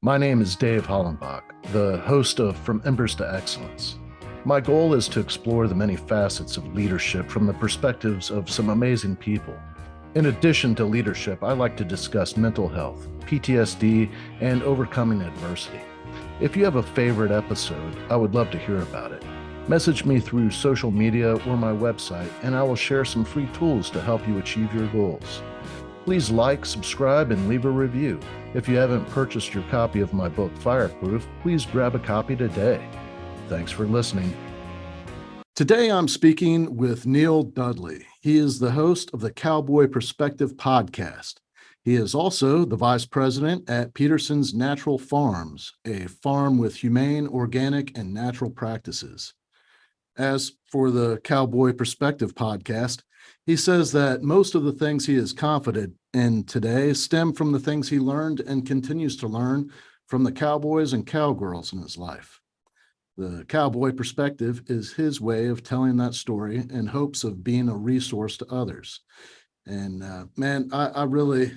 My name is Dave Hollenbach, the host of From Embers to Excellence. My goal is to explore the many facets of leadership from the perspectives of some amazing people. In addition to leadership, I like to discuss mental health, PTSD, and overcoming adversity. If you have a favorite episode, I would love to hear about it. Message me through social media or my website, and I will share some free tools to help you achieve your goals. Please like, subscribe, and leave a review. If you haven't purchased your copy of my book, Fireproof, please grab a copy today. Thanks for listening. Today I'm speaking with Neil Dudley. He is the host of the Cowboy Perspective Podcast. He is also the vice president at Pederson's Natural Farms, a farm with humane, organic, and natural practices. As for the Cowboy Perspective Podcast, he says that most of the things he is confident in today stem from the things he learned and continues to learn from the cowboys and cowgirls in his life. The Cowboy Perspective is his way of telling that story in hopes of being a resource to others. And man, I really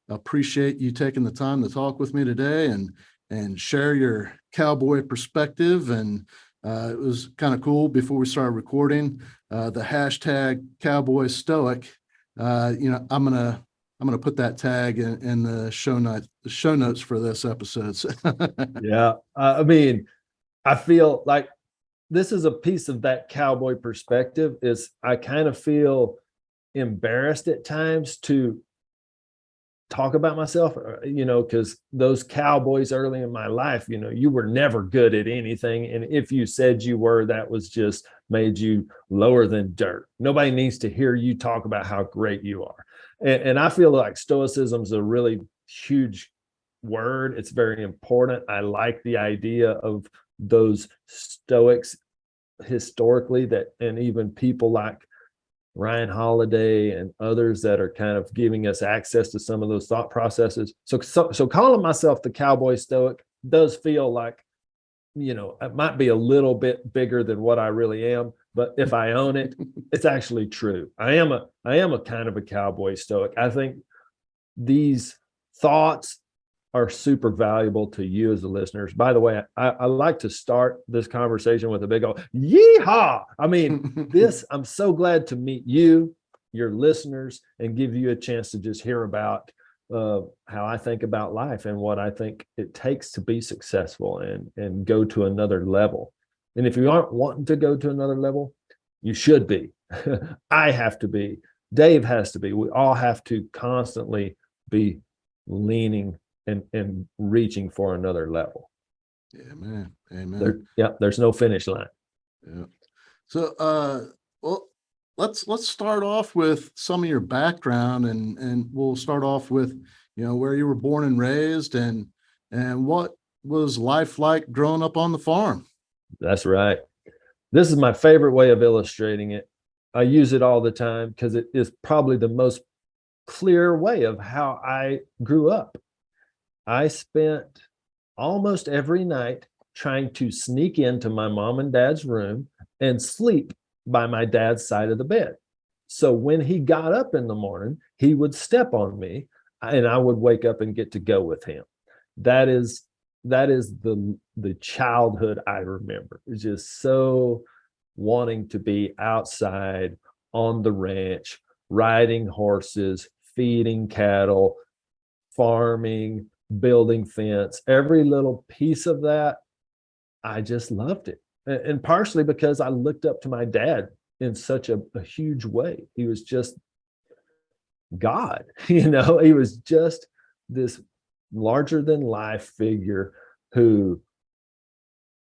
appreciate you taking the time to talk with me today and share your cowboy perspective. And it was kind of cool before we started recording, the hashtag Cowboy Stoic. I'm gonna put that tag in the show notes for this episode. Yeah, I feel like this is a piece of that cowboy perspective. Is I kind of feel embarrassed at times to talk about myself, because those cowboys early in my life, you were never good at anything. And if you said you were, that was just made you lower than dirt. Nobody needs to hear you talk about how great you are. And I feel like stoicism is a really huge word. It's very important. I like the idea of those stoics historically, and even people like Ryan Holiday and others that are kind of giving us access to some of those thought processes. So calling myself the Cowboy Stoic does feel like, it might be a little bit bigger than what I really am, but if I own it, it's actually true. I am a kind of a Cowboy Stoic. I think these thoughts are super valuable to you as the listeners. By the way, I like to start this conversation with a big old yeehaw. I'm so glad to meet you, your listeners, and give you a chance to just hear about how I think about life and what I think it takes to be successful and go to another level. And if you aren't wanting to go to another level, you should be. I have to be. Dave has to be. We all have to constantly be leaning and reaching for another level. Yeah, man. Amen. There's no finish line. Yeah. So, let's start off with some of your background, and we'll start off with, where you were born and raised, and what was life like growing up on the farm. That's right. This is my favorite way of illustrating it. I use it all the time because it is probably the most clear way of how I grew up. I spent almost every night trying to sneak into my mom and dad's room and sleep by my dad's side of the bed. So when he got up in the morning, he would step on me and I would wake up and get to go with him. That is the childhood I remember. It's just so wanting to be outside on the ranch, riding horses, feeding cattle, farming, building fence, every little piece of that. I just loved it. And partially because I looked up to my dad in such a huge way. He was just God, he was just this larger than life figure who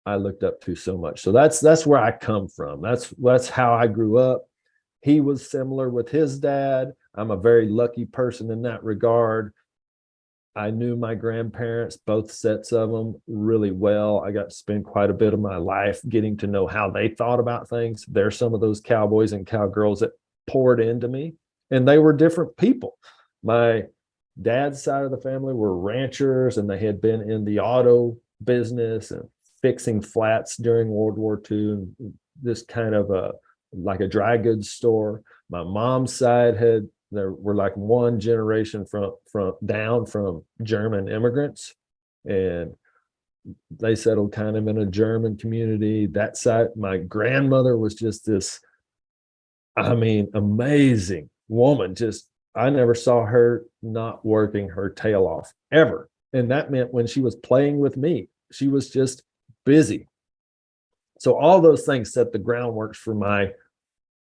I looked up to so much. So that's where I come from. That's how I grew up. He was similar with his dad. I'm a very lucky person in that regard. I knew my grandparents, both sets of them, really well. I got to spend quite a bit of my life getting to know how they thought about things. They're some of those cowboys and cowgirls that poured into me, and they were different people. My dad's side of the family were ranchers, and they had been in the auto business and fixing flats during World War II, and this kind of like a dry goods store. My mom's side there were like one generation from German immigrants. And they settled kind of in a German community. That side, my grandmother was just this, I mean, amazing woman. Just, I never saw her not working her tail off ever. And that meant when she was playing with me, she was just busy. So all those things set the groundwork for my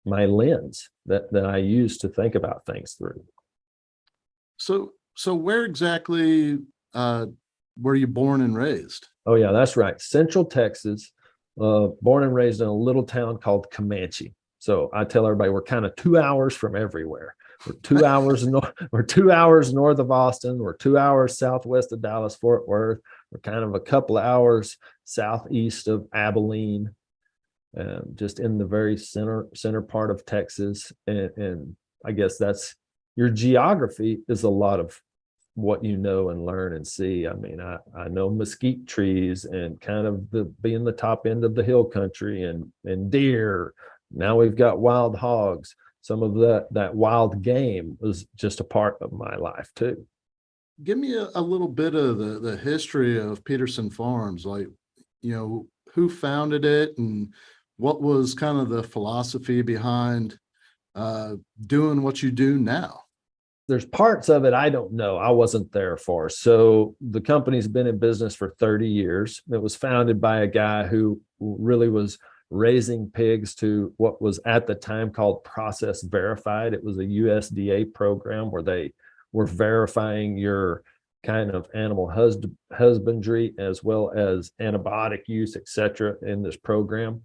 lens that I use to think about things through. So where exactly were you born and raised? Oh yeah, that's right. Central Texas, born and raised in a little town called Comanche. So I tell everybody we're kind of 2 hours from everywhere. We're 2 hours north. We're 2 hours north of Austin. We're 2 hours southwest of Dallas Fort Worth. We're kind of a couple of hours southeast of Abilene, just in the very center part of Texas. And I guess that's your geography is a lot of what you know and learn and see. I mean, I know mesquite trees and kind of being the top end of the hill country and deer. Now we've got wild hogs. Some of that wild game was just a part of my life too. Give me a little bit of the history of Pederson Farms, like, who founded it and what was kind of the philosophy behind doing what you do now. There's parts of it I don't know. I wasn't there for. So the company's been in business for 30 years. It was founded by a guy who really was raising pigs to what was at the time called process verified. It was a USDA program where they were verifying your kind of animal husbandry as well as antibiotic use, et cetera, in this program.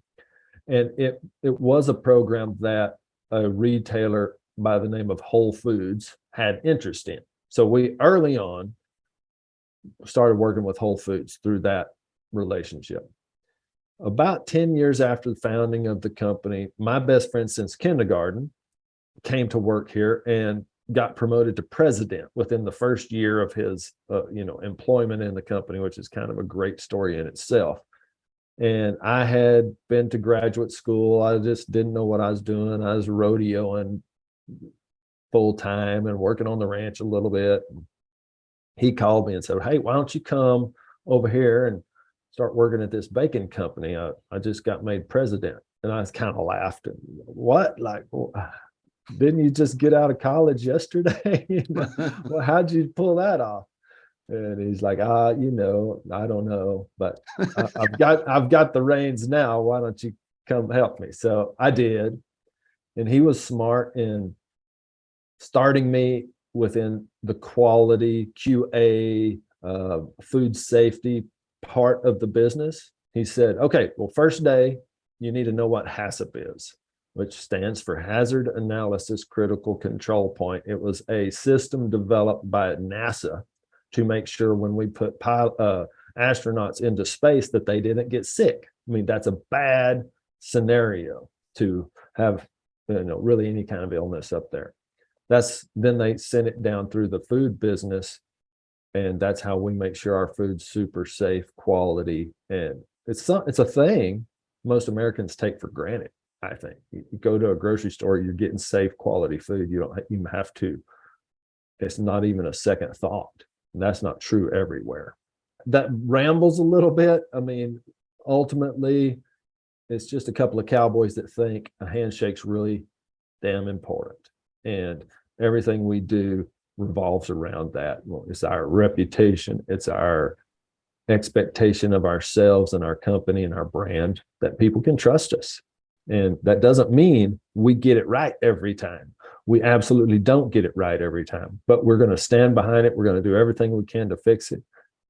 And it was a program that a retailer by the name of Whole Foods had interest in. So we early on started working with Whole Foods through that relationship. About 10 years after the founding of the company, my best friend since kindergarten came to work here and got promoted to president within the first year of his employment in the company, which is kind of a great story in itself. And I had been to graduate school. I just didn't know what I was doing. I was rodeoing full time and working on the ranch a little bit. He called me and said, "Hey, why don't you come over here and start working at this bacon company? I just got made president." And I kind of laughed. And, what? Like, didn't you just get out of college yesterday? Well, how'd you pull that off? And he's like, I don't know, but I've got the reins now. Why don't you come help me? So I did. And he was smart in starting me within the quality QA, food safety part of the business. He said, "Okay, well, first day, you need to know what HACCP is, which stands for Hazard Analysis Critical Control Point." It was a system developed by NASA to make sure when we put astronauts into space that they didn't get sick. I mean, that's a bad scenario to have, really any kind of illness up there. Then they sent it down through the food business, and that's how we make sure our food's super safe, quality, and it's a thing most Americans take for granted. I think you go to a grocery store, you're getting safe, quality food. You don't even have to. It's not even a second thought. And that's not true everywhere. That rambles a little bit. I mean, ultimately, it's just a couple of cowboys that think a handshake's really damn important. And everything we do revolves around that. Well, it's our reputation, it's our expectation of ourselves and our company and our brand that people can trust us. And that doesn't mean we get it right every time. We absolutely don't get it right every time, but we're going to stand behind it. We're going to do everything we can to fix it.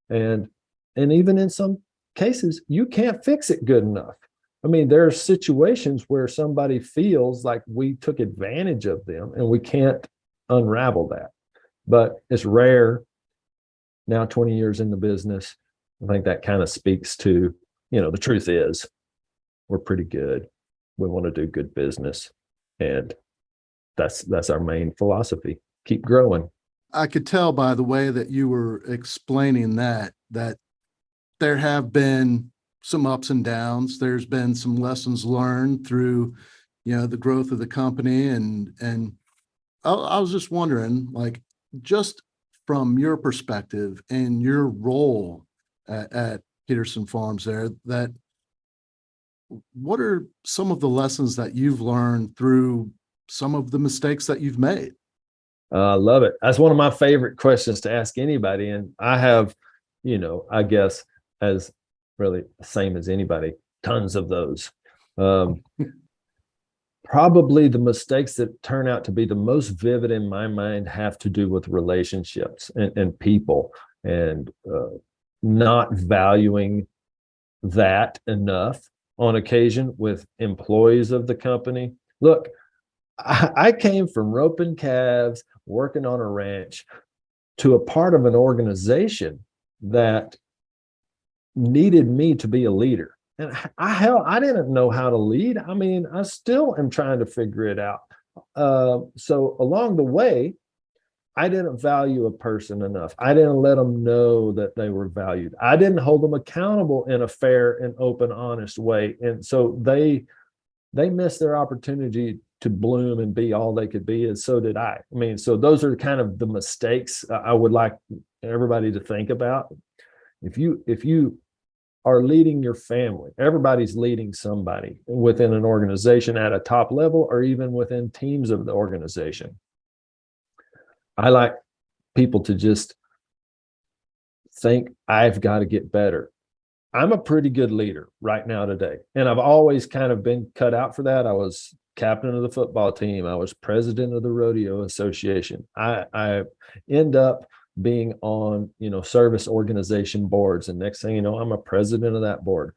And even in some cases, you can't fix it good enough. I mean, there are situations where somebody feels like we took advantage of them and we can't unravel that. But it's rare. Now, 20 years in the business, I think that kind of speaks to, the truth is we're pretty good. We want to do good business. And that's our main philosophy. Keep growing. I could tell by the way that you were explaining that there have been some ups and downs. There's been some lessons learned through, the growth of the company. And I was just wondering, like, just from your perspective and your role at Pederson Farms there, that what are some of the lessons that you've learned through some of the mistakes that you've made? I love it. That's one of my favorite questions to ask anybody. And I have, I guess as really the same as anybody, tons of those. Probably the mistakes that turn out to be the most vivid in my mind have to do with relationships and people, and not valuing that enough on occasion with employees of the company. Look, I came from roping calves, working on a ranch, to a part of an organization that needed me to be a leader. And I didn't know how to lead. I mean, I still am trying to figure it out. So along the way, I didn't value a person enough. I didn't let them know that they were valued. I didn't hold them accountable in a fair and open, honest way. And so they missed their opportunity to bloom and be all they could be, and so did I. I mean, so those are kind of the mistakes I would like everybody to think about. If you are leading your family, everybody's leading somebody within an organization at a top level or even within teams of the organization. I like people to just think, I've got to get better. I'm a pretty good leader right now today. And I've always kind of been cut out for that. I was captain of the football team. I was president of the rodeo association. I end up being on, service organization boards. And next thing you know, I'm a president of that board.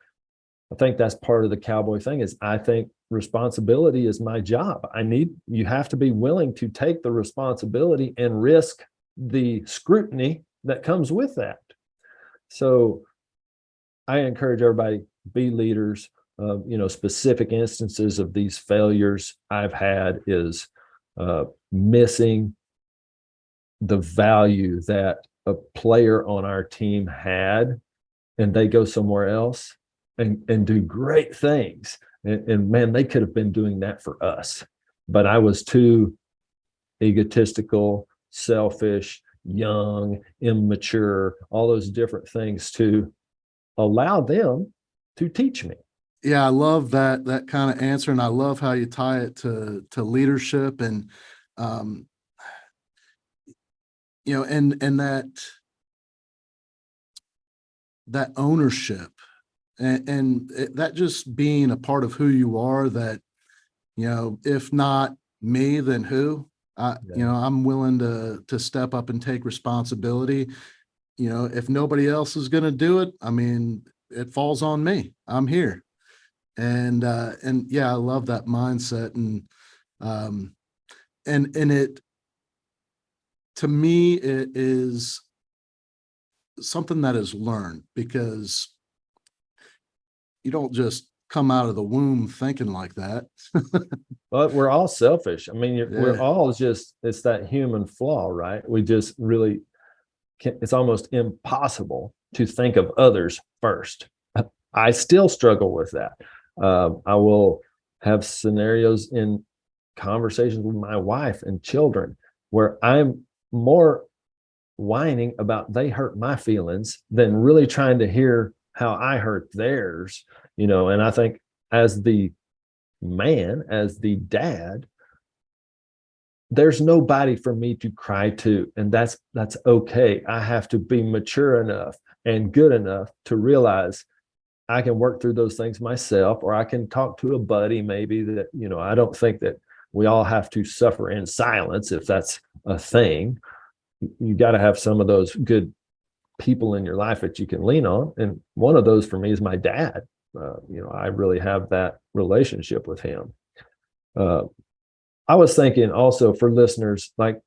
I think that's part of the cowboy thing. Is I think responsibility is my job. You have to be willing to take the responsibility and risk the scrutiny that comes with that. So I encourage everybody, be leaders. Specific instances of these failures I've had is missing the value that a player on our team had, and they go somewhere else and do great things. And man, they could have been doing that for us. But I was too egotistical, selfish, young, immature, all those different things to allow them to teach me. Yeah, I love that kind of answer, and I love how you tie it to leadership and and that ownership and that just being a part of who you are, that if not me, then who? I'm willing to step up and take responsibility. If nobody else is going to do it, I mean, it falls on me. I'm here. And yeah, I love that mindset. And it, to me, it is something that is learned, because you don't just come out of the womb thinking like that. But we're all selfish. I mean, we're all it's that human flaw, right? We just really it's almost impossible to think of others first. I still struggle with that. I will have scenarios in conversations with my wife and children where I'm more whining about they hurt my feelings than really trying to hear how I hurt theirs, and I think as the man, as the dad, there's nobody for me to cry to, and that's okay. I have to be mature enough and good enough to realize I can work through those things myself, or I can talk to a buddy maybe that, I don't think that we all have to suffer in silence if that's a thing. You got to have some of those good people in your life that you can lean on. And one of those for me is my dad. I really have that relationship with him. I was thinking also for listeners, like,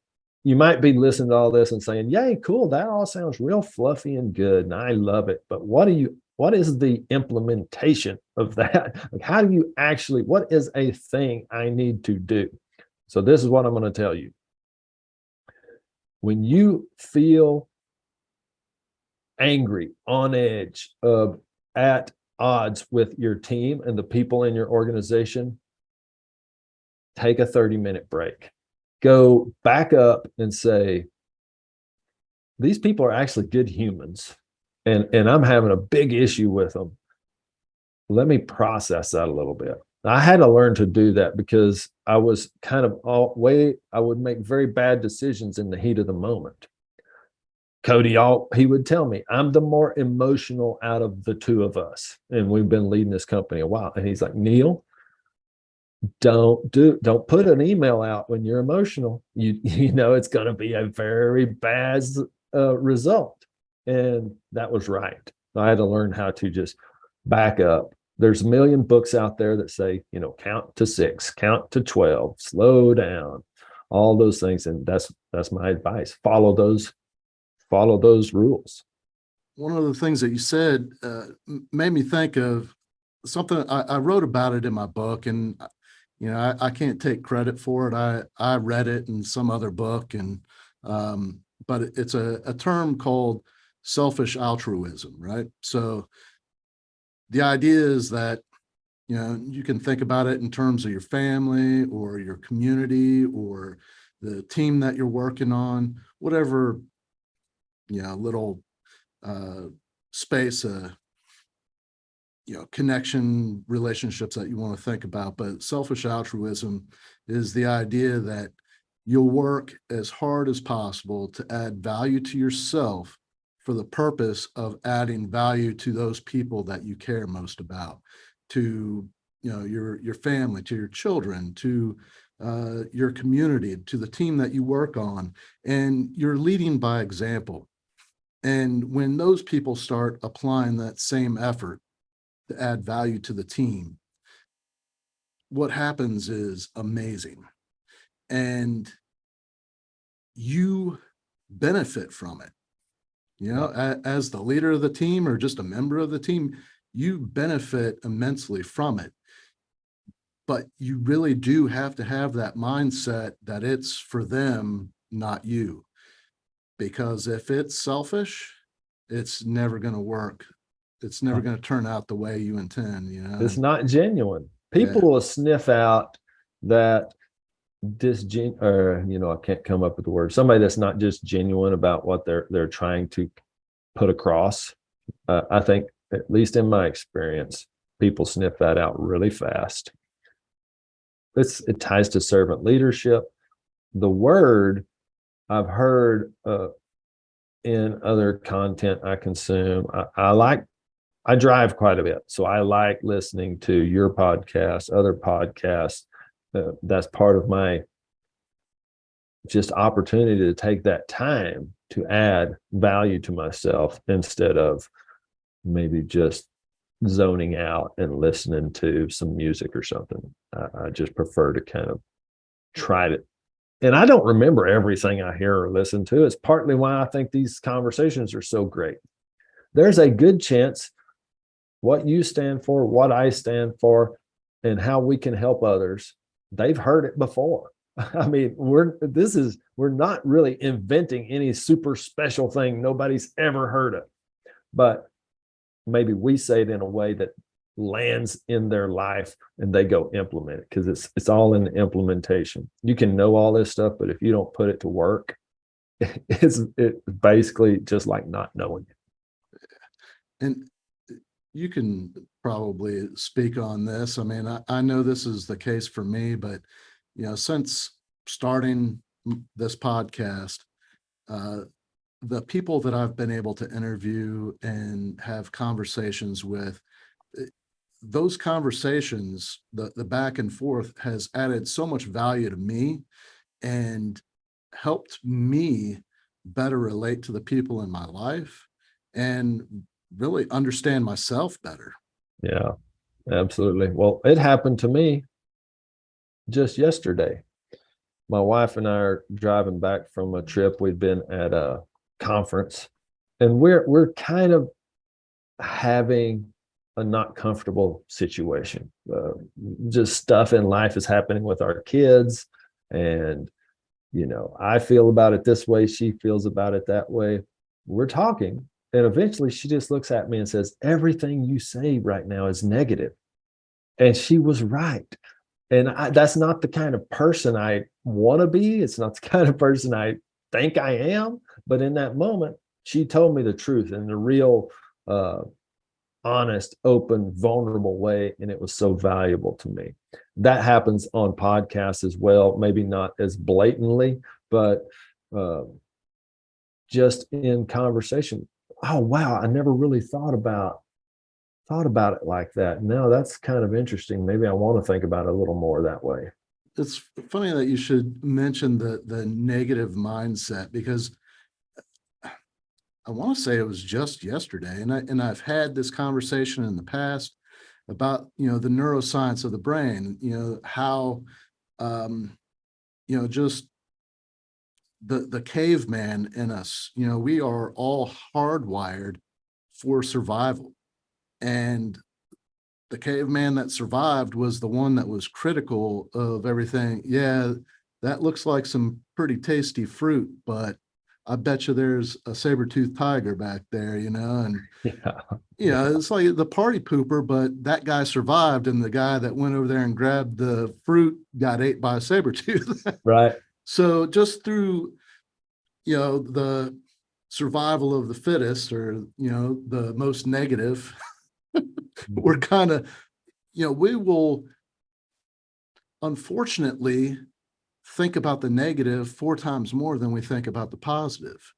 you might be listening to all this and saying, yay, cool, that all sounds real fluffy and good, and I love it. But what is the implementation of that? Like, how do you actually, what is a thing I need to do? So this is what I'm going to tell you. When you feel angry, on edge, at odds with your team and the people in your organization, take a 30-minute break. Go back up and say, these people are actually good humans, and I'm having a big issue with them. Let me process that a little bit. I had to learn to do that because I was kind of I would make very bad decisions in the heat of the moment. Cody, he would tell me, I'm the more emotional out of the two of us. And we've been leading this company a while. And he's like, Neil, don't put an email out when you're emotional. You know it's going to be a very bad result. And that was right. I had to learn how to just back up. There's a million books out there that say, count to 6, count to 12, slow down, all those things. And that's my advice. Follow those rules. One of the things that you said made me think of something. I wrote about it in my book, and I can't take credit for it. I read it in some other book, and but it's a term called selfish altruism, right? So the idea is that you can think about it in terms of your family or your community or the team that you're working on, whatever little space, connection relationships that you want to think about. But selfish altruism is the idea that you'll work as hard as possible to add value to yourself for the purpose of adding value to those people that you care most about, to your family, to your children, to your community, to the team that you work on. And you're leading by example. And when those people start applying that same effort to add value to the team, what happens is amazing. And you benefit from it. As the leader of the team or just a member of the team, you benefit immensely from it. But you really do have to have that mindset that it's for them, not you. Because if it's selfish, it's never going to work. It's never going to turn out the way you intend. It's not genuine. People will sniff out that I can't come up with the word. Somebody that's not just genuine about what they're trying to put across. I think, at least in my experience, people sniff that out really fast. It ties to servant leadership. The word I've heard in other content I consume. I drive quite a bit, so I like listening to your podcast, other podcasts. That's part of my just opportunity to take that time to add value to myself instead of maybe just zoning out and listening to some music or something. I just prefer to kind of try it. And I don't remember everything I hear or listen to. It's partly why I think these conversations are so great. There's a good chance what you stand for, what I stand for, and how we can help others, they've heard it before. I mean, we're not really inventing any super special thing nobody's ever heard of, but maybe we say it in a way that lands in their life and they go implement it, because it's all in the implementation. You can know all this stuff, but if you don't put it to work, it's basically just like not knowing it. And you can probably speak on this. I mean, I know this is the case for me, but since starting this podcast, the people that I've been able to interview and have conversations with, those conversations, the back and forth has added so much value to me and helped me better relate to the people in my life and really understand myself better. Yeah, absolutely. Well, it happened to me just yesterday. My wife and I are driving back from a trip. We'd been at a conference, and we're kind of having a not comfortable situation. Just stuff in life is happening with our kids, and I feel about it this way, she feels about it that way. We're talking, and eventually she just looks at me and says, everything you say right now is negative. And she was right. And that's not the kind of person I want to be. It's not the kind of person I think I am. But in that moment, she told me the truth in the real honest, open, vulnerable way, and it was so valuable to me. That happens on podcasts as well, maybe not as blatantly, but just in conversation. Oh wow, I never really thought about it like that. No, that's kind of interesting. Maybe I want to think about it a little more that way. It's funny that you should mention the negative mindset, because I want to say it was just yesterday, and I've had this conversation in the past about, the neuroscience of the brain, how just the caveman in us, we are all hardwired for survival. And the caveman that survived was the one that was critical of everything. Yeah, that looks like some pretty tasty fruit, but I bet you there's a saber-toothed tiger back there, and Yeah. it's like the party pooper, but that guy survived, and the guy that went over there and grabbed the fruit got ate by a saber-tooth. Right. So just through, the survival of the fittest, or, the most negative, we're kind of, we will unfortunately think about the negative 4 times more than we think about the positive.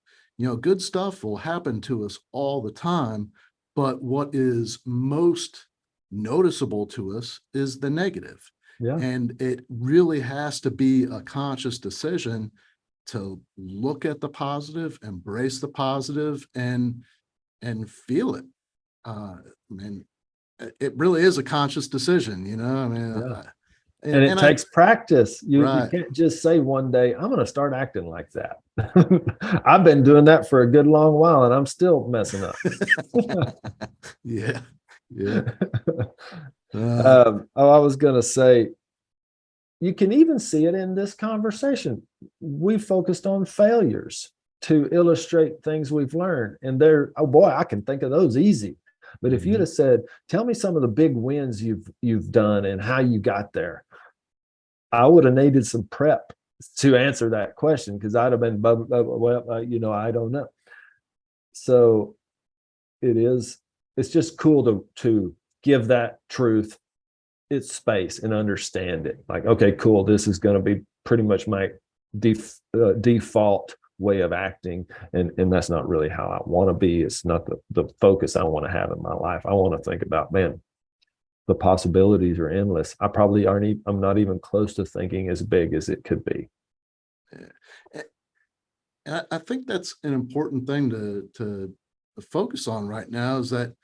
Good stuff will happen to us all the time, but what is most noticeable to us is the negative. Yeah. And it really has to be a conscious decision to look at the positive, embrace the positive, and feel it. I mean, it really is a conscious decision, I mean, Yeah. And it takes practice. You can't just say one day, I'm going to start acting like that. I've been doing that for a good long while, and I'm still messing up. Yeah. Yeah. I was going to say, you can even see it in this conversation. We focused on failures to illustrate things we've learned. And oh boy, I can think of those easy. But if you'd have said, tell me some of the big wins you've done and how you got there, I would have needed some prep to answer that question, because I'd have been, I don't know. So it's just cool to give that truth its space and understand it. Like, okay, cool. This is going to be pretty much my default way of acting. And that's not really how I want to be. It's not the focus I want to have in my life. I want to think about, man, the possibilities are endless. I'm not even close to thinking as big as it could be. And I think that's an important thing to focus on right now, is that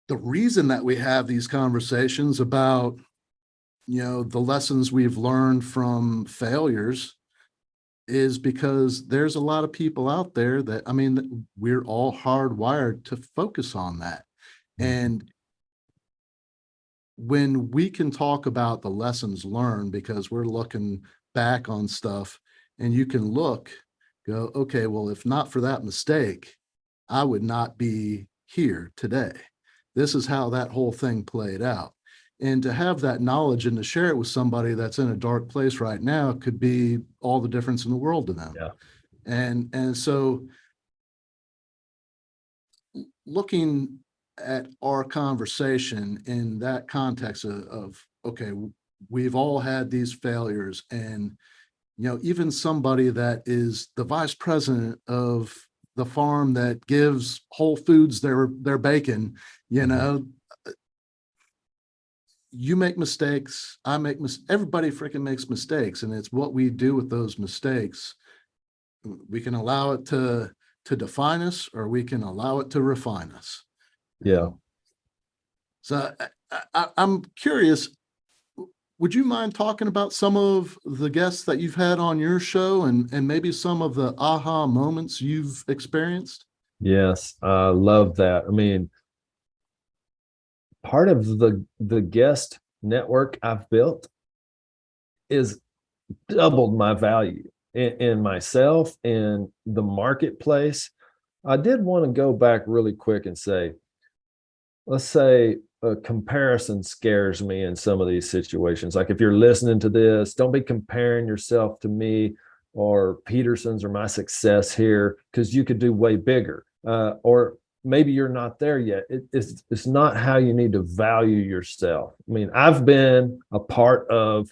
the reason that we have these conversations about, the lessons we've learned from failures is because there's a lot of people out there that, we're all hardwired to focus on that. And when we can talk about the lessons learned, because we're looking back on stuff, and you can go, okay, well, if not for that mistake, I would not be here today. This is how that whole thing played out. And to have that knowledge and to share it with somebody that's in a dark place right now could be all the difference in the world to them. Yeah. And so looking at our conversation in that context of okay, we've all had these failures, and even somebody that is the vice president of the farm that gives Whole Foods their bacon, you make mistakes, everybody freaking makes mistakes, and it's what we do with those mistakes. We can allow it to define us, or we can allow it to refine us. Yeah. So I'm curious, would you mind talking about some of the guests that you've had on your show, and maybe some of the aha moments you've experienced? Yes, I love that. I mean, part of the guest network I've built is doubled my value in myself, in the marketplace. I did want to go back really quick and say, let's say a comparison scares me in some of these situations. Like, if you're listening to this, don't be comparing yourself to me. or Pederson's are my success here, because you could do way bigger. Or maybe you're not there yet. It's not how you need to value yourself. I mean, I've been a part of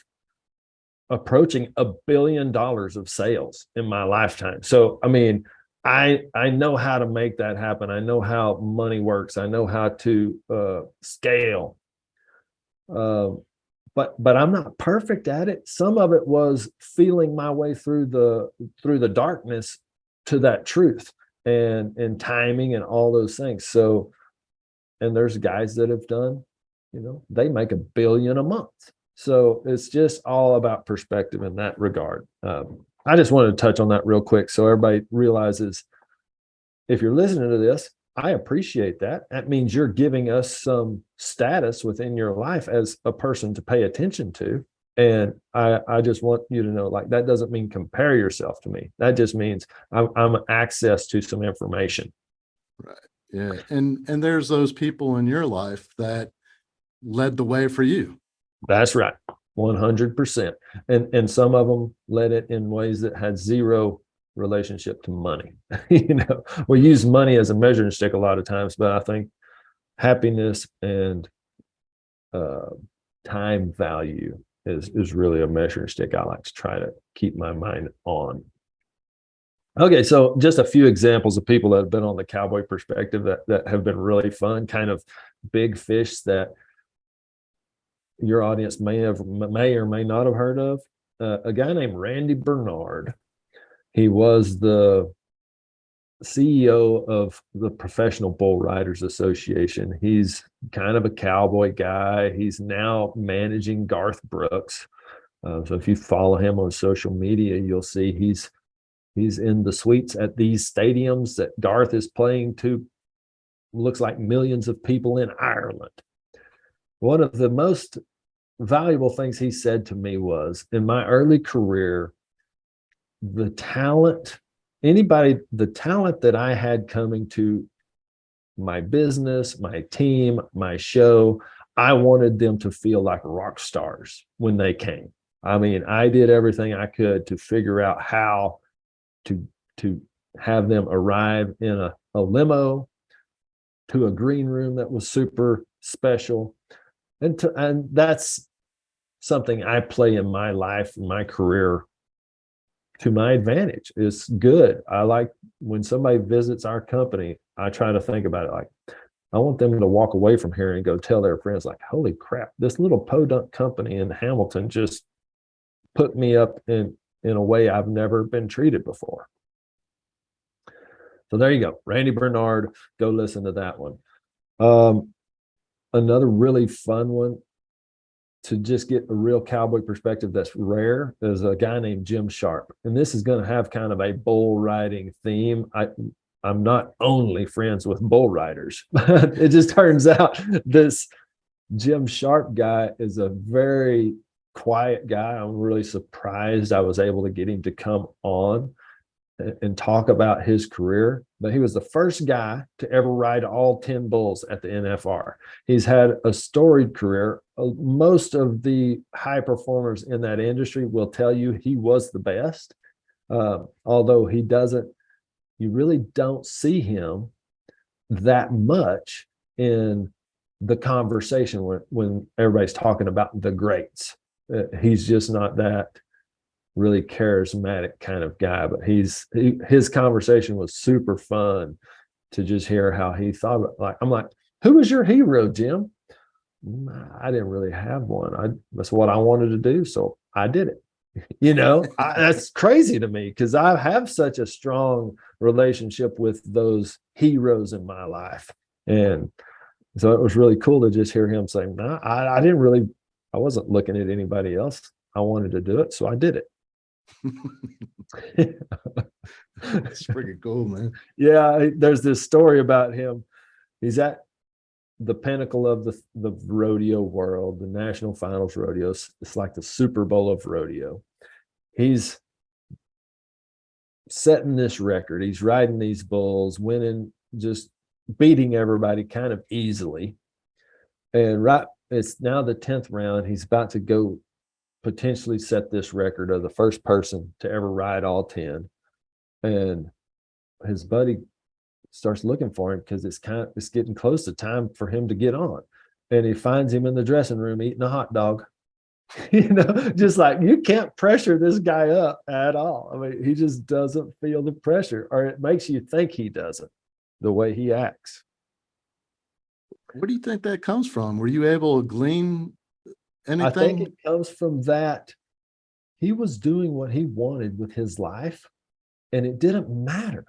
approaching $1 billion of sales in my lifetime. So, I mean, I know how to make that happen. I know how money works. I know how to scale. But I'm not perfect at it. Some of it was feeling my way through the darkness to that truth, and timing and all those things. So, and there's guys that have done, they make $1 billion a month. So it's just all about perspective in that regard. I just wanted to touch on that real quick so everybody realizes, if you're listening to this, I appreciate that. That means you're giving us some status within your life as a person to pay attention to. And I just want you to know, like, that doesn't mean compare yourself to me. That just means I'm access to some information. Right. Yeah. And there's those people in your life that led the way for you. That's right. 100%. And some of them led it in ways that had zero relationship to money. We use money as a measuring stick a lot of times, but I think happiness and time value is really a measuring stick I like to try to keep my mind on. Okay, so just a few examples of people that have been on the Cowboy Perspective that have been really fun, kind of big fish that your audience may or may not have heard of. A guy named Randy Bernard. He was the CEO of the Professional Bull Riders Association. He's kind of a cowboy guy. He's now managing Garth Brooks. So if you follow him on social media, you'll see he's in the suites at these stadiums that Garth is playing to, looks like millions of people in Ireland. One of the most valuable things he said to me was, in my early career, the talent that I had coming to my business, my team, my show, I wanted them to feel like rock stars when they came. I mean, I did everything I could to figure out how to have them arrive in a limo to a green room that was super special. And that's something I play in my life, in my career, to my advantage. It's good. I like when somebody visits our company, I try to think about it like, I want them to walk away from here and go tell their friends, like, holy crap, this little podunk company in Hamilton just put me up in a way I've never been treated before. So there you go. Randy Bernard, go listen to that one. Another really fun one to just get a real cowboy perspective that's rare is a guy named Jim Sharp. And this is going to have kind of a bull riding theme. I'm not only friends with bull riders, but it just turns out this Jim Sharp guy is a very quiet guy. I'm really surprised I was able to get him to come on and talk about his career. But he was the first guy to ever ride all 10 bulls at the NFR. He's had a storied career. Most of the high performers in that industry will tell you he was the best, although you really don't see him that much in the conversation when everybody's talking about the greats. He's just not that really charismatic kind of guy, but his conversation was super fun to just hear how he thought about. Like, I'm like, who was your hero, Jim? I didn't really have one. That's what I wanted to do, so I did it. That's crazy to me because I have such a strong relationship with those heroes in my life, and so it was really cool to just hear him say, "No, I wasn't looking at anybody else. I wanted to do it, so I did it." That's freaking cool, man. Yeah, there's this story about him. He's at the pinnacle of the rodeo world, the national finals rodeos. It's like the Super Bowl of rodeo. He's setting this record. He's riding these bulls, winning, just beating everybody kind of easily. And it's now the 10th round. He's about to go potentially set this record of the first person to ever ride all 10. And his buddy starts looking for him because it's getting close to time for him to get on. And he finds him in the dressing room eating a hot dog. Just like, you can't pressure this guy up at all. I mean, he just doesn't feel the pressure, or it makes you think he doesn't, the way he acts. Where do you think that comes from? Were you able to glean anything? I think it comes from that he was doing what he wanted with his life, and it didn't matter.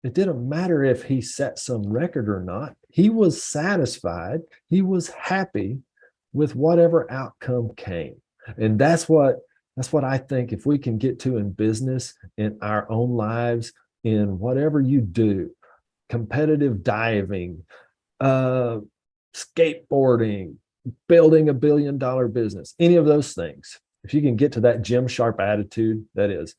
It didn't matter if he set some record or not. He was satisfied. He was happy with whatever outcome came. And that's what I think, if we can get to in business, in our own lives, in whatever you do, competitive diving, skateboarding, building $1 billion business, any of those things, if you can get to that Jim Sharp attitude, that is,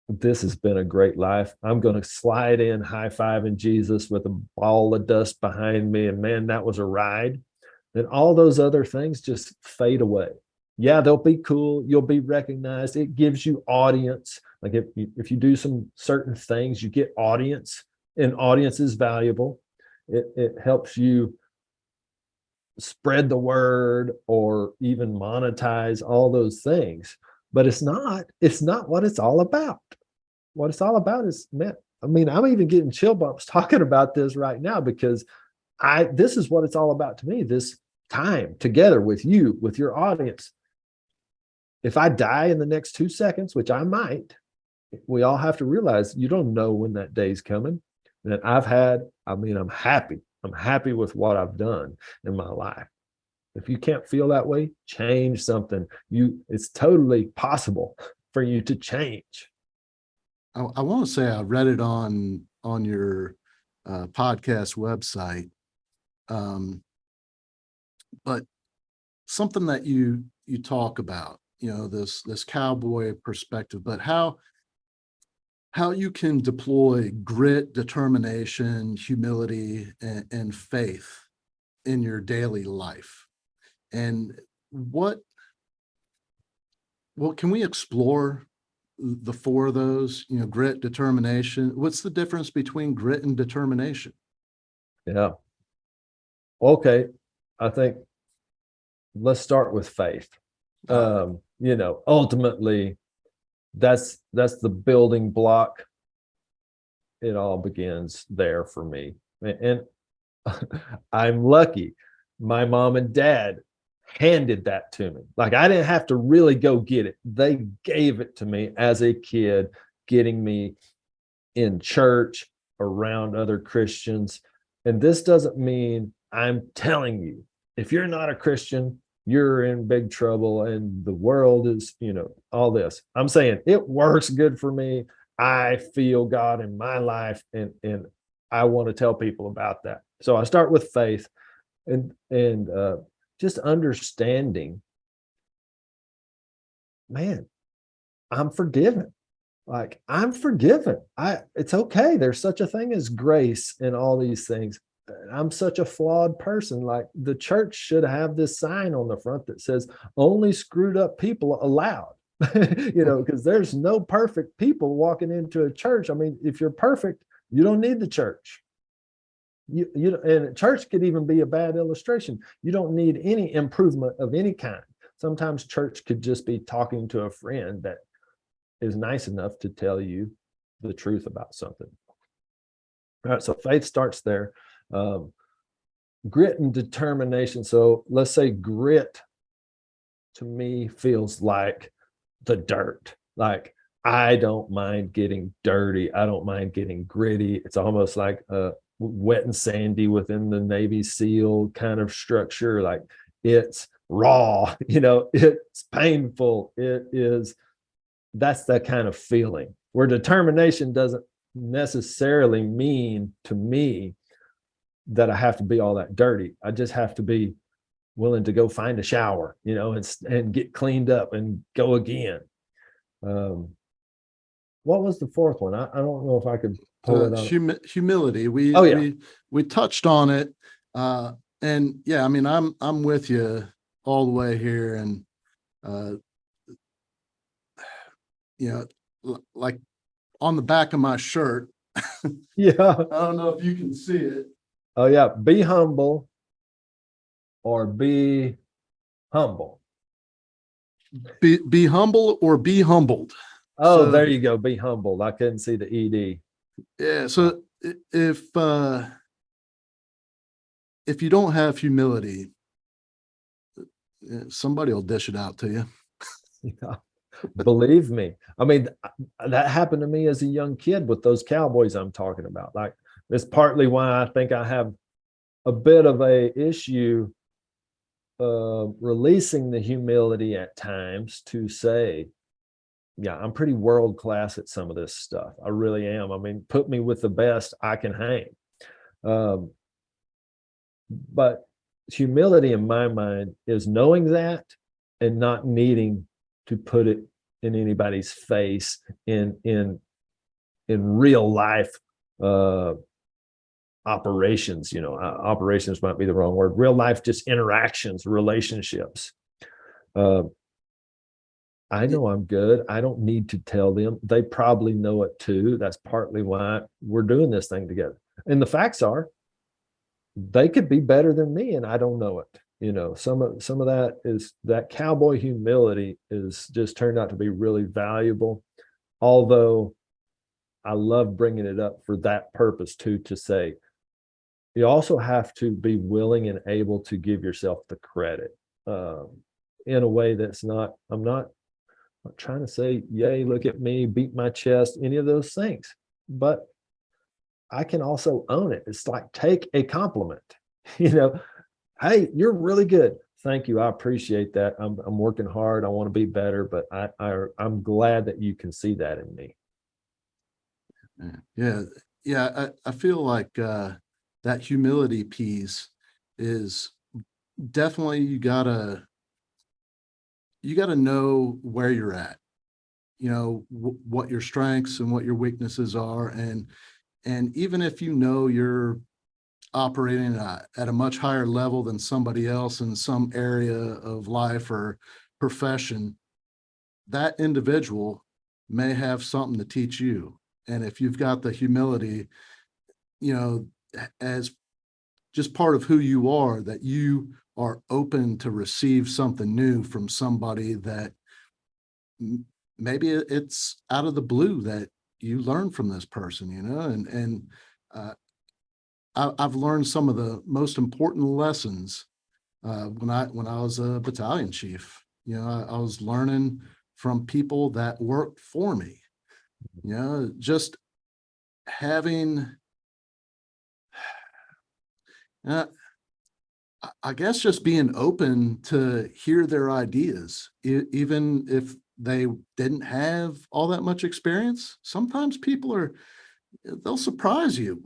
this has been a great life. I'm going to slide in high-fiving Jesus with a ball of dust behind me, and man, that was a ride. Then all those other things just fade away. Yeah, they'll be cool. You'll be recognized. It gives you audience. Like if you do some certain things, you get audience, and audience is valuable. It helps you spread the word or even monetize all those things. But it's not what it's all about. What it's all about is, man, I mean, I'm even getting chill bumps talking about this right now, because this is what it's all about to me, this time together with you, with your audience. If I die in the next 2 seconds, which I might, we all have to realize you don't know when that day's coming. And I'm happy. I'm happy with what I've done in my life. If you can't feel that way, change something. It's totally possible for you to change. I want to say I read it on your podcast website, but something that you talk about, this cowboy perspective, but how you can deploy grit, determination, humility, and faith in your daily life. And what can we explore the 4 of those? Grit, determination. What's the difference between grit and determination? Yeah. Okay. I think let's start with faith. Ultimately, that's the building block. It all begins there for me. And I'm lucky. My mom and dad handed that to me. Like, I didn't have to really go get it. They gave it to me as a kid, getting me in church, around other Christians. And this doesn't mean I'm telling you, if you're not a Christian, you're in big trouble and the world is, all this. I'm saying it works good for me. I feel God in my life, and I want to tell people about that. So I start with faith and just understanding, man, I'm forgiven. Like, I'm forgiven. It's okay. There's such a thing as grace in all these things. I'm such a flawed person. Like, the church should have this sign on the front that says only screwed up people allowed, because there's no perfect people walking into a church. I mean, if you're perfect, you don't need the church. And church could even be a bad illustration. You don't need any improvement of any kind. Sometimes church could just be talking to a friend that is nice enough to tell you the truth about something. All right, so faith starts there. Grit and determination. So let's say grit to me feels like the dirt. Like, I don't mind getting dirty. I don't mind getting gritty. It's almost like wet and sandy within the Navy SEAL kind of structure. Like, it's raw, it's painful. That's that kind of feeling, where determination doesn't necessarily mean to me that I have to be all that dirty. I just have to be willing to go find a shower, and get cleaned up and go again. What was the 4th one? I don't know if I could pull it up. Humility. We touched on it. And yeah, I mean, I'm with you all the way here. And like on the back of my shirt. Yeah. I don't know if you can see it. Oh yeah. Be humble or be humble. Be humble or be humbled. Oh, So, there you go. Be humbled. I couldn't see the ED. yeah. So if you don't have humility, somebody will dish it out to you. Yeah. Believe me. I mean, that happened to me as a young kid with those cowboys I'm talking about. Like, it's partly why I think I have a bit of a issue releasing the humility at times to say, yeah, I'm pretty world class at some of this stuff. I really am. I mean, put me with the best, I can hang. But humility in my mind is knowing that and not needing to put it in anybody's face in real life operations. Operations might be the wrong word. Real life, just interactions, relationships. I know I'm good. I don't need to tell them. They probably know it too. That's partly why we're doing this thing together. And the facts are, they could be better than me, and I don't know it. Some of that is that cowboy humility is just turned out to be really valuable. Although I love bringing it up for that purpose too, to say you also have to be willing and able to give yourself the credit in a way that's not. I'm not trying to say, yay, look at me, beat my chest, any of those things. But I can also own it. It's like, take a compliment, hey, you're really good. Thank you. I appreciate that. I'm working hard. I want to be better, but I'm glad that you can see that in me. Yeah. I feel like that humility piece is definitely you gotta know where you're at, what your strengths and what your weaknesses are, and even if you're operating at a much higher level than somebody else in some area of life or profession, that individual may have something to teach you. And if you've got the humility, as just part of who you are, that you are open to receive something new from somebody that maybe it's out of the blue that you learn from this person, and uh, I've learned some of the most important lessons when I was a battalion chief. I was learning from people that worked for me. Just having, uh, I guess, just being open to hear their ideas, even if they didn't have all that much experience. Sometimes they'll surprise you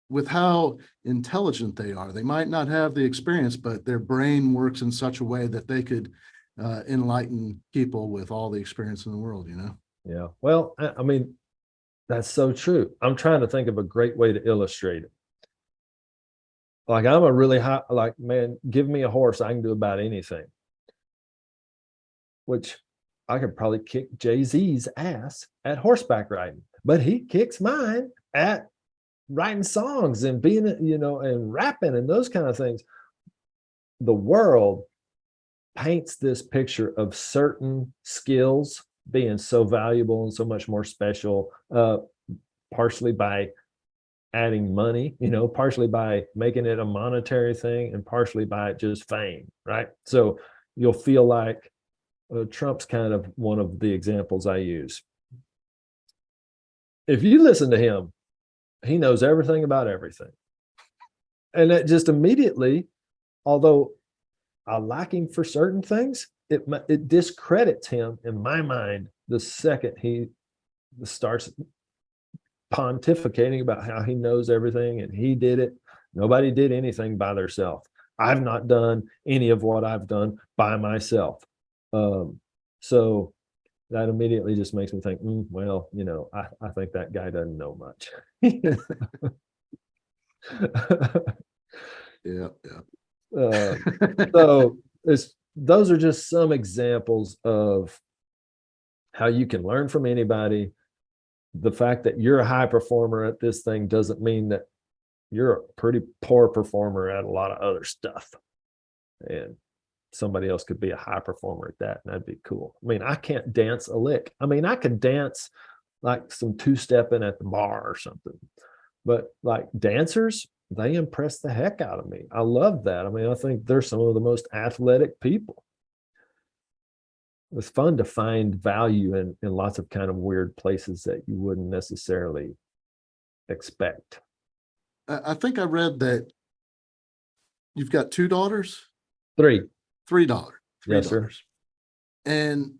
with how intelligent they are. They might not have the experience, but their brain works in such a way that they could enlighten people with all the experience in the world. Yeah. Well, I mean, that's so true. I'm trying to think of a great way to illustrate it. Like, I'm a really high, like, man, give me a horse, I can do about anything. Which I could probably kick Jay-Z's ass at horseback riding, but he kicks mine at writing songs and being, and rapping and those kind of things. The world paints this picture of certain skills being so valuable and so much more special, partially by adding money, partially by making it a monetary thing, and partially by just fame, right? So you'll feel like Trump's kind of one of the examples I use. If you listen to him, he knows everything about everything. And that just immediately, although I like him for certain things, it discredits him in my mind the second he starts pontificating about how he knows everything and he did it. Nobody did anything by themselves. I've not done any of what I've done by myself. So that immediately just makes me think, well, I think that guy doesn't know much. Yeah. So those are just some examples of how you can learn from anybody. The fact that you're a high performer at this thing doesn't mean that you're a pretty poor performer at a lot of other stuff. And somebody else could be a high performer at that, and that'd be cool. I mean, I can't dance a lick. I mean, I could dance like some two-stepping at the bar or something. But like dancers, they impress the heck out of me. I love that. I mean, I think they're some of the most athletic people. It's fun to find value in lots of kind of weird places that you wouldn't necessarily expect. I think I read that you've got 2 daughters? Three $3. Yes, sir. And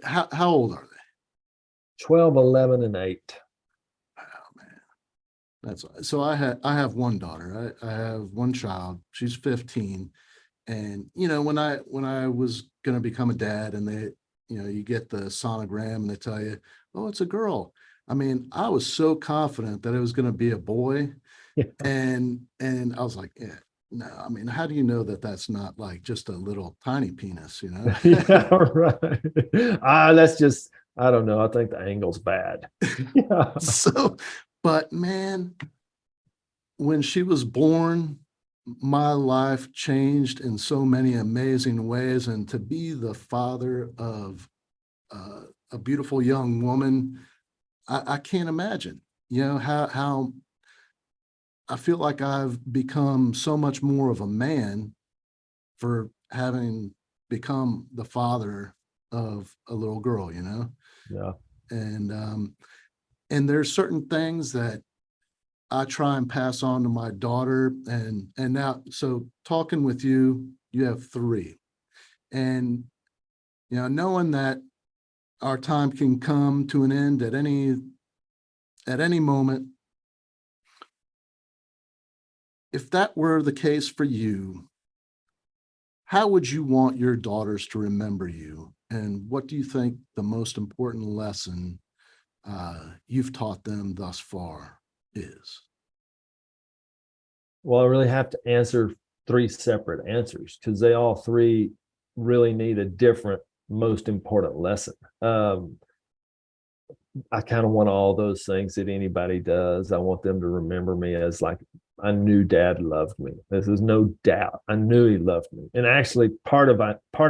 how old are they? 12, 11, and 8. Oh man, that's so. I have one daughter. I have one child. She's 15, and when I was going to become a dad, and they, you get the sonogram, and they tell you, oh, it's a girl. I mean, I was so confident that it was going to be a boy, Yeah. and I was like, yeah. No, I mean, how do you know that that's not like just a little tiny penis, Yeah, right. That's just, I don't know. I think the angle's bad. Yeah. So, but man, when she was born, my life changed in so many amazing ways. And to be the father of a beautiful young woman, I can't imagine, how I feel like I've become so much more of a man for having become the father of a little girl, Yeah. and there's certain things that I try and pass on to my daughter, and now, so talking with you, you have 3, and knowing that our time can come to an end at any moment. If that were the case for you, how would you want your daughters to remember you? And what do you think the most important lesson you've taught them thus far is? Well, I really have to answer 3 separate answers because they all 3 really need a different, most important lesson. I kind of want all those things that anybody does. I want them to remember me as like, I knew Dad loved me. There's no doubt. I knew he loved me. And actually part of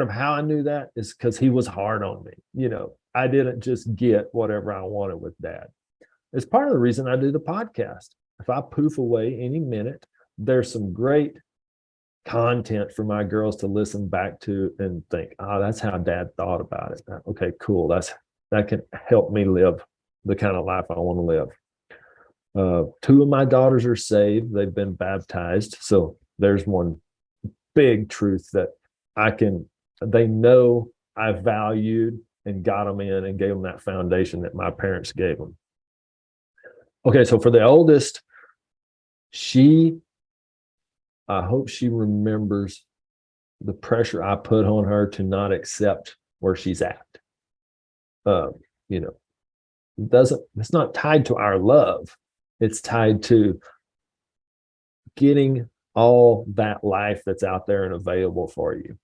how I knew that is because he was hard on me. I didn't just get whatever I wanted with Dad. It's part of the reason I do the podcast. If I poof away any minute, there's some great content for my girls to listen back to and think, oh, that's how Dad thought about it. Okay, cool. That can help me live the kind of life I want to live. 2 of my daughters are saved. They've been baptized. So there's one big truth that they know I valued and got them in and gave them that foundation that my parents gave them. Okay, so for the oldest, I hope she remembers the pressure I put on her to not accept where she's at. It's not tied to our love. It's tied to getting all that life that's out there and available for you.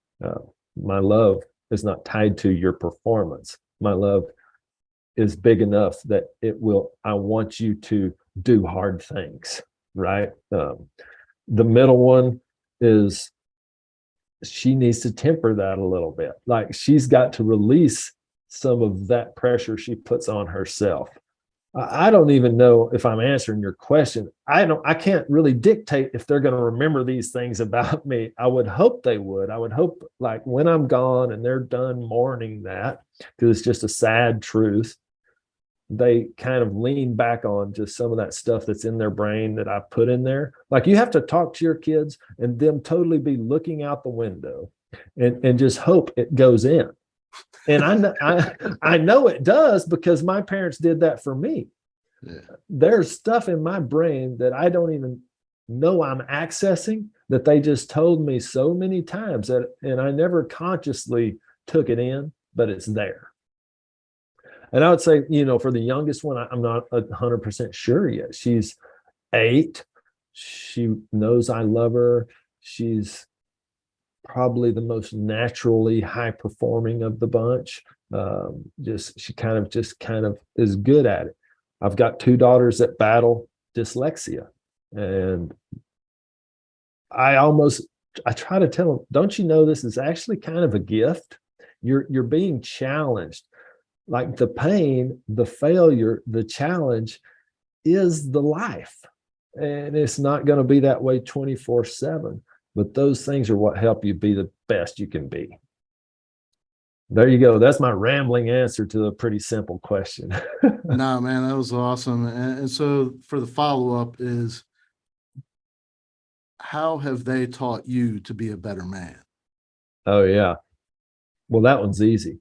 My love is not tied to your performance. My love is big enough that I want you to do hard things, right? The middle one is, she needs to temper that a little bit. Like, she's got to release some of that pressure she puts on herself. I don't even know if I'm answering your question. I can't really dictate if they're going to remember these things about me. I would hope they would. I would hope, like, when I'm gone and they're done mourning that, because it's just a sad truth, they kind of lean back on just some of that stuff that's in their brain that I put in there. Like, you have to talk to your kids and them totally be looking out the window and just hope it goes in. And I know it does, because my parents did that for me. Yeah. There's stuff in my brain that I don't even know I'm accessing, that they just told me so many times and I never consciously took it in, but it's there. And I would say, for the youngest one, I'm not 100% sure yet. She's 8. She knows I love her. She's probably the most naturally high performing of the bunch. She kind of is good at it. I've got two daughters that battle dyslexia, and I try to tell them, don't you know this is actually kind of a gift? You're being challenged. Like the pain, the failure, the challenge is the life. And it's not going to be that way 24/7. But those things are what help you be the best you can be. There you go. That's my rambling answer to a pretty simple question. Nah, man, that was awesome. And so for the follow-up is, how have they taught you to be a better man? Oh, yeah. Well, that one's easy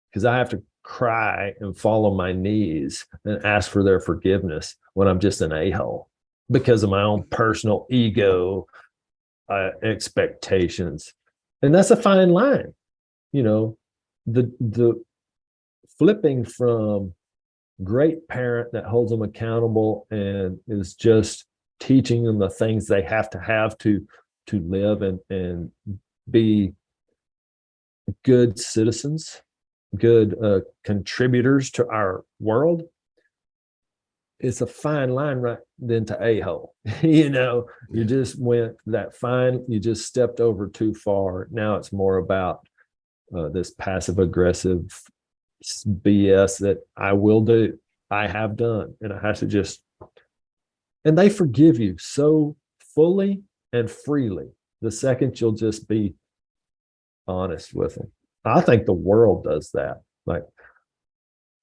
because I have to cry and fall on my knees and ask for their forgiveness when I'm just an a-hole because of my own personal ego, expectations. And that's a fine line. You know, the flipping from great parent that holds them accountable and is just teaching them the things they have to live and be good citizens, good contributors to our world. It's a fine line right then to a-hole. You just went that fine, you just stepped over too far. Now it's more about this passive aggressive BS that I will do, I have done, and I have to just, and they forgive you so fully and freely the second you'll just be honest with them. I think the world does that, like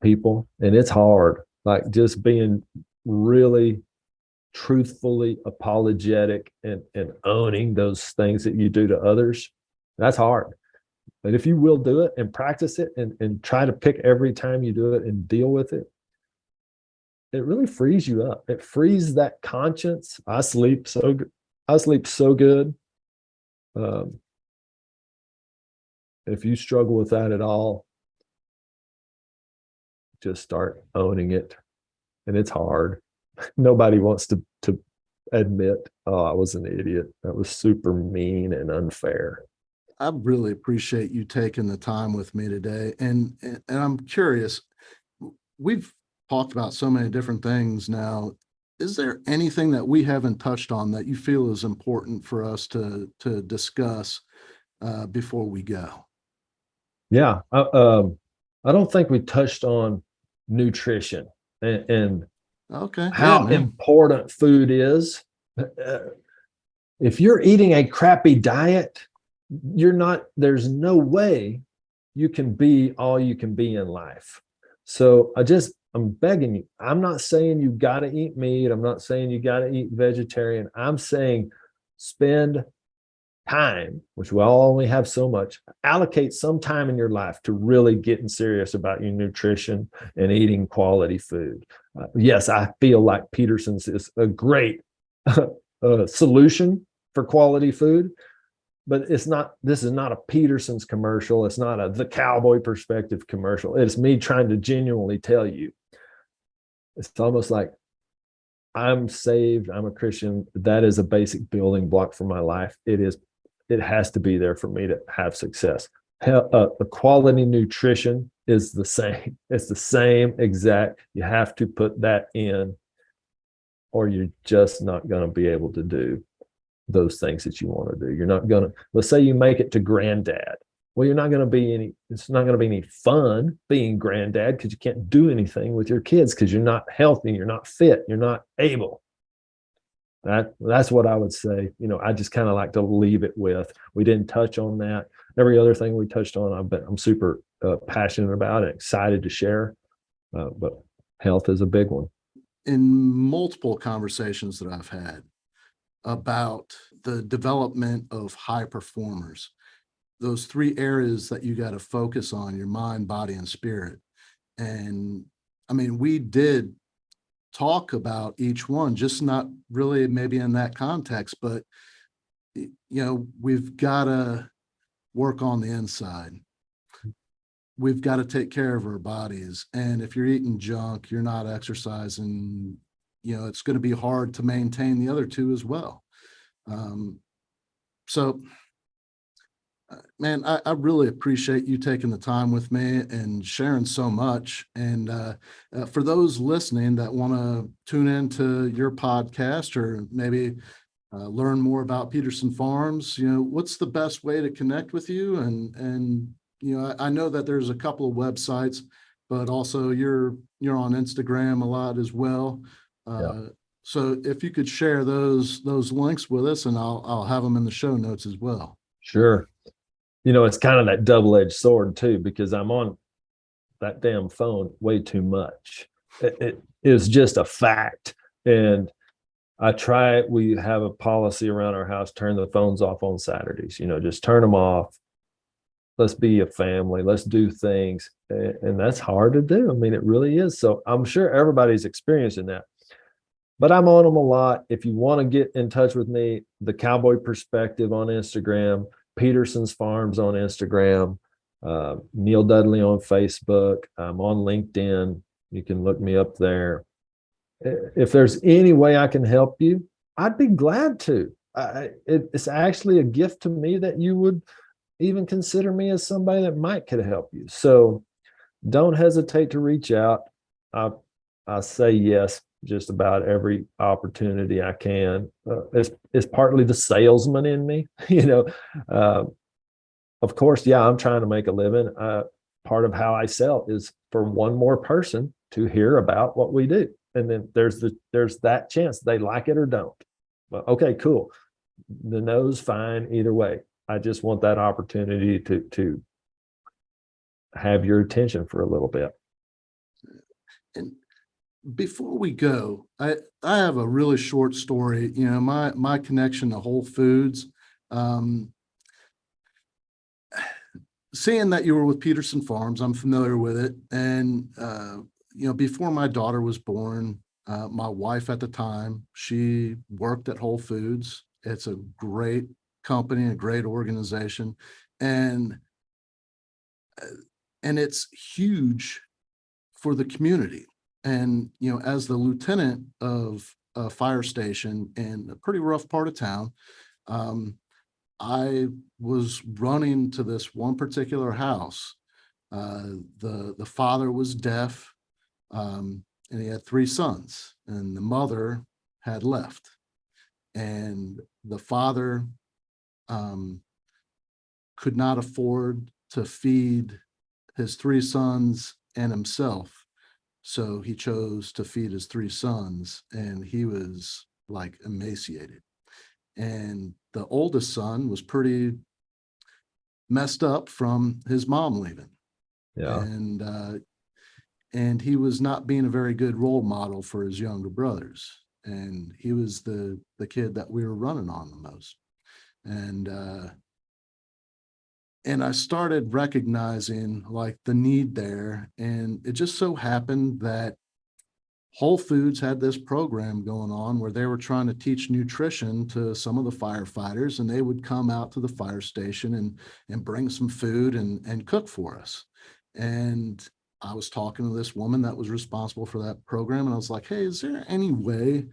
people, and it's hard, like just being really truthfully apologetic and owning those things that you do to others. That's hard. But if you will do it and practice it and try to pick every time you do it and deal with it, it really frees you up. It frees that conscience. I sleep so good. If you struggle with that at all, just start owning it. And it's hard. Nobody wants to admit, oh, I was an idiot. That was super mean and unfair. I really appreciate you taking the time with me today. And I'm curious, we've talked about so many different things now. Is there anything that we haven't touched on that you feel is important for us to discuss before we go? Yeah. I don't think we touched on nutrition and Okay. how important food is. If you're eating a crappy diet, there's no way you can be all you can be in life. So I'm begging you. I'm not saying you got to eat meat. I'm not saying you got to eat vegetarian. I'm saying spend time, which we all only have so much, allocate some time in your life to really getting serious about your nutrition and eating quality food. Yes, I feel like Pederson's is a great solution for quality food, but this is not a Pederson's commercial. It's not the Cowboy Perspective commercial. It's me trying to genuinely tell you. It's almost like I'm saved. I'm a Christian. That is a basic building block for my life. It has to be there for me to have success. The quality nutrition is the same. It's the same exact. You have to put that in, or you're just not going to be able to do those things that you want to do. You're not going to, let's say you make it to granddad. Well, it's not going to be any fun being granddad because you can't do anything with your kids because you're not healthy, you're not fit, you're not able. That's what I would say. I just kind of like to leave it with. We didn't touch on that. Every other thing we touched on, I'm super passionate about and excited to share. But health is a big one. In multiple conversations that I've had about the development of high performers, those three areas that you got to focus on: your mind, body, and spirit. And I mean, we did talk about each one, just not really maybe in that context, but we've got to work on the inside. We've got to take care of our bodies. And if you're eating junk, you're not exercising, it's going to be hard to maintain the other two as well. So Man, I really appreciate you taking the time with me and sharing so much. And for those listening that want to tune into your podcast or maybe learn more about Pederson Farms, what's the best way to connect with you? And I know that there's a couple of websites, but also you're on Instagram a lot as well. Yeah, So if you could share those links with us, and I'll have them in the show notes as well. sure. It's kind of that double-edged sword too, because I'm on that damn phone way too much. It is just a fact. And we have a policy around our house, turn the phones off on Saturdays, just turn them off. Let's be a family. Let's do things. And that's hard to do. I mean, it really is. So I'm sure everybody's experiencing that. But I'm on them a lot. If you want to get in touch with me, the Cowboy Perspective on Instagram, Pederson's Farms on Instagram, Neil Dudley on Facebook. I'm on LinkedIn. You can look me up there. If there's any way I can help you, I'd be glad to. It's actually a gift to me that you would even consider me as somebody that could help you. So don't hesitate to reach out. I say yes just about every opportunity I can. It's partly the salesman in me, Of course, yeah, I'm trying to make a living. Part of how I sell is for one more person to hear about what we do, and then there's that chance they like it or don't. Well, okay, cool. The no's fine either way. I just want that opportunity to have your attention for a little bit. And before we go, I have a really short story. My connection to Whole Foods. Seeing that you were with Pederson Farms, I'm familiar with it. And before my daughter was born, my wife at the time, she worked at Whole Foods. It's a great company, a great organization, and it's huge for the community. And as the lieutenant of a fire station in a pretty rough part of town, I was running to this one particular house. The father was deaf, and he had three sons, and the mother had left. And the father could not afford to feed his three sons and himself. So he chose to feed his three sons, and he was like emaciated. And the oldest son was pretty messed up from his mom leaving. Yeah. And he was not being a very good role model for his younger brothers. And he was the kid that we were running on the most. And I started recognizing like the need there. And it just so happened that Whole Foods had this program going on where they were trying to teach nutrition to some of the firefighters, and they would come out to the fire station and bring some food and cook for us. And I was talking to this woman that was responsible for that program, and I was like, hey, is there any way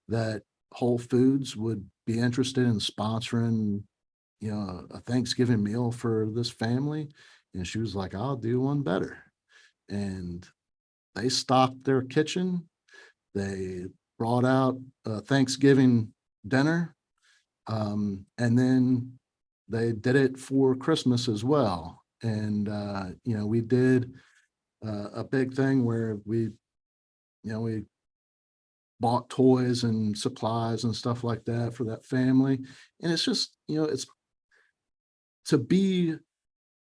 that Whole Foods would be interested in sponsoring, a Thanksgiving meal for this family? And she was like, I'll do one better. And they stocked their kitchen. They brought out a Thanksgiving dinner. And then they did it for Christmas as well. And, we did a big thing where we bought toys and supplies and stuff like that for that family. And it's just, it's to be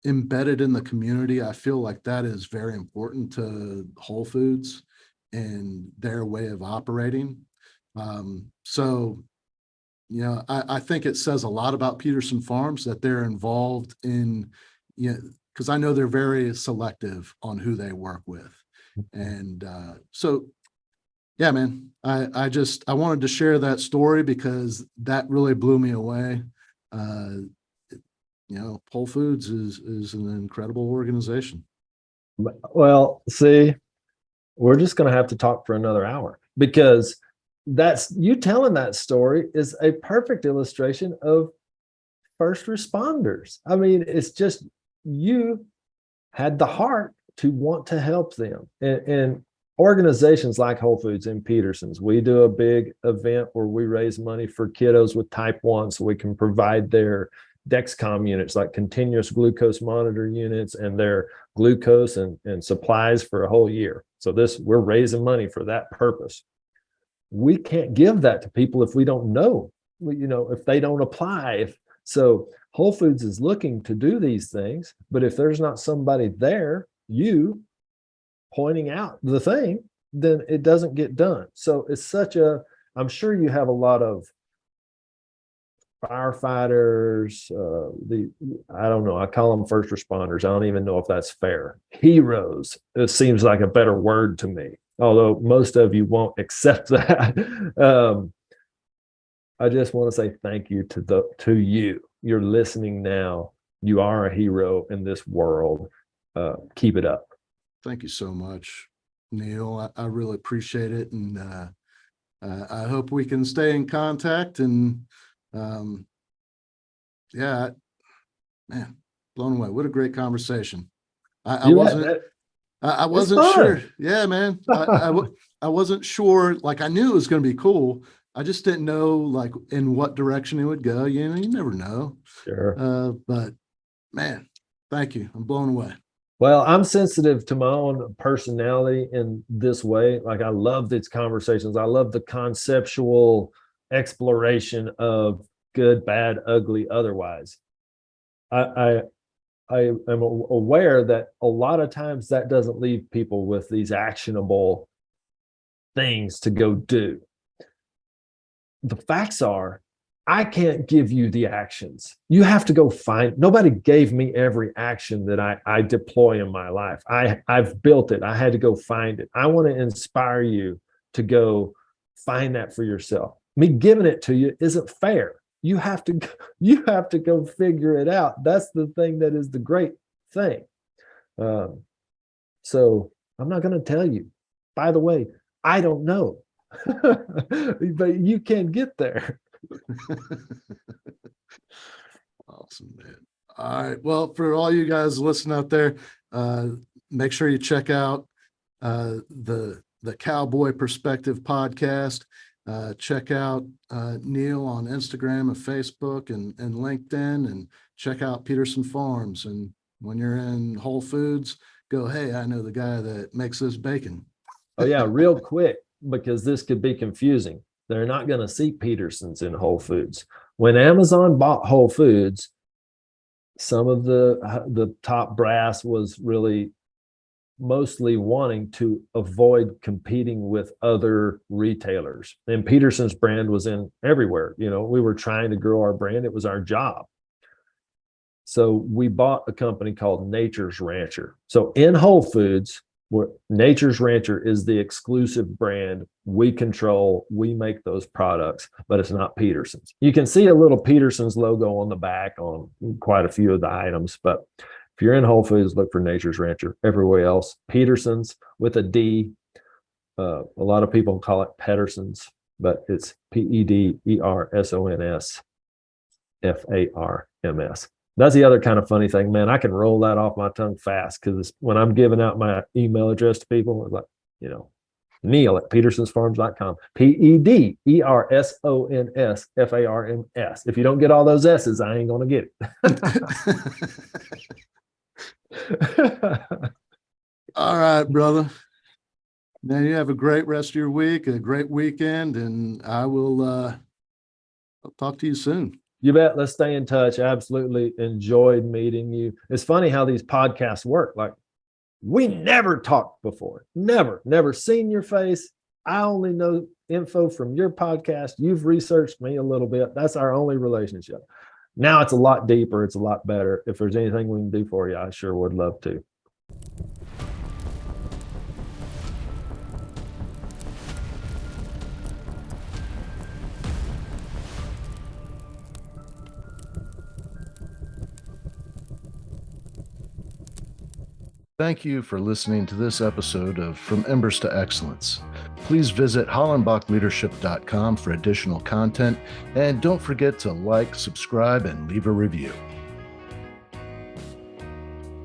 embedded in the community. I feel like that is very important to Whole Foods and their way of operating. So, I think it says a lot about Pederson Farms that they're involved in, because I know they're very selective on who they work with. And so, yeah, man, I wanted to share that story because that really blew me away. Whole Foods is an incredible organization. Well, see, we're just going to have to talk for another hour, because you telling that story is a perfect illustration of first responders. I mean, it's just, you had the heart to want to help them. And organizations like Whole Foods and Pederson's, we do a big event where we raise money for kiddos with type 1 so we can provide their Dexcom units, like continuous glucose monitor units, and their glucose and supplies for a whole year. So we're raising money for that purpose. We can't give that to people if we don't know, if they don't apply. So Whole Foods is looking to do these things, but if there's not somebody there, you pointing out the thing, then it doesn't get done. So it's I'm sure you have a lot of firefighters, I don't know, I call them first responders. I don't even know if that's fair. Heroes, it seems like a better word to me, although most of you won't accept that. I just want to say thank you to you. You're listening now. You are a hero in this world. Keep it up. Thank you so much, Neil. I really appreciate it. And I hope we can stay in contact. And yeah, man, blown away. What a great conversation. I wasn't sure. Yeah, man. I wasn't sure. Like, I knew it was going to be cool. I just didn't know, like, in what direction it would go. You never know. Sure. But man, thank you. I'm blown away. Well, I'm sensitive to my own personality in this way. Like, I love these conversations. I love the conceptual exploration of good, bad, ugly, otherwise. I am aware that a lot of times that doesn't leave people with these actionable things to go do. The facts are, I can't give you the actions. You have to go find. Nobody gave me every action that I deploy in my life. I've built it. I had to go find it. I want to inspire you to go find that for yourself. Me giving it to you isn't fair. You have to go figure it out. That's the thing that is the great thing. So I'm not going to tell you. By the way, I don't know, but you can get there. Awesome, man. All right. Well, for all you guys listening out there, make sure you check out the Cowboy Perspective Podcast. Check out Neil on Instagram and Facebook and LinkedIn, and check out Pederson Farms. And when you're in Whole Foods, go, hey, I know the guy that makes this bacon. Oh yeah, real quick, because this could be confusing. They're not going to see Pederson's in Whole Foods. When Amazon bought Whole Foods, some of the top brass was really mostly wanting to avoid competing with other retailers. And Pederson's brand was in everywhere. We were trying to grow our brand. It was our job. So we bought a company called Nature's Rancher. So in Whole Foods, Nature's Rancher is the exclusive brand. We control, we make those products, but it's not Pederson's. You can see a little Pederson's logo on the back on quite a few of the items, but if you're in Whole Foods, look for Nature's Rancher. Everywhere else, Pederson's with a D. A lot of people call it Pederson's, but it's PEDERSONSFARMS. That's the other kind of funny thing, man. I can roll that off my tongue fast, because when I'm giving out my email address to people, it's like, Neil at PedersonsFarms.com. PEDERSONSFARMS. If you don't get all those S's, I ain't going to get it. All right, brother. Man, you have a great rest of your week, a great weekend, and I'll talk to you soon. You bet. Let's stay in touch. I absolutely enjoyed meeting you. It's funny how these podcasts work. Like, we never talked before. Never seen your face. I only know info from your podcast. You've researched me a little bit. That's our only relationship. Now it's a lot deeper. It's a lot better. If there's anything we can do for you, I sure would love to. Thank you for listening to this episode of From Embers to Excellence. Please visit hollenbachleadership.com for additional content, and don't forget to like, subscribe, and leave a review.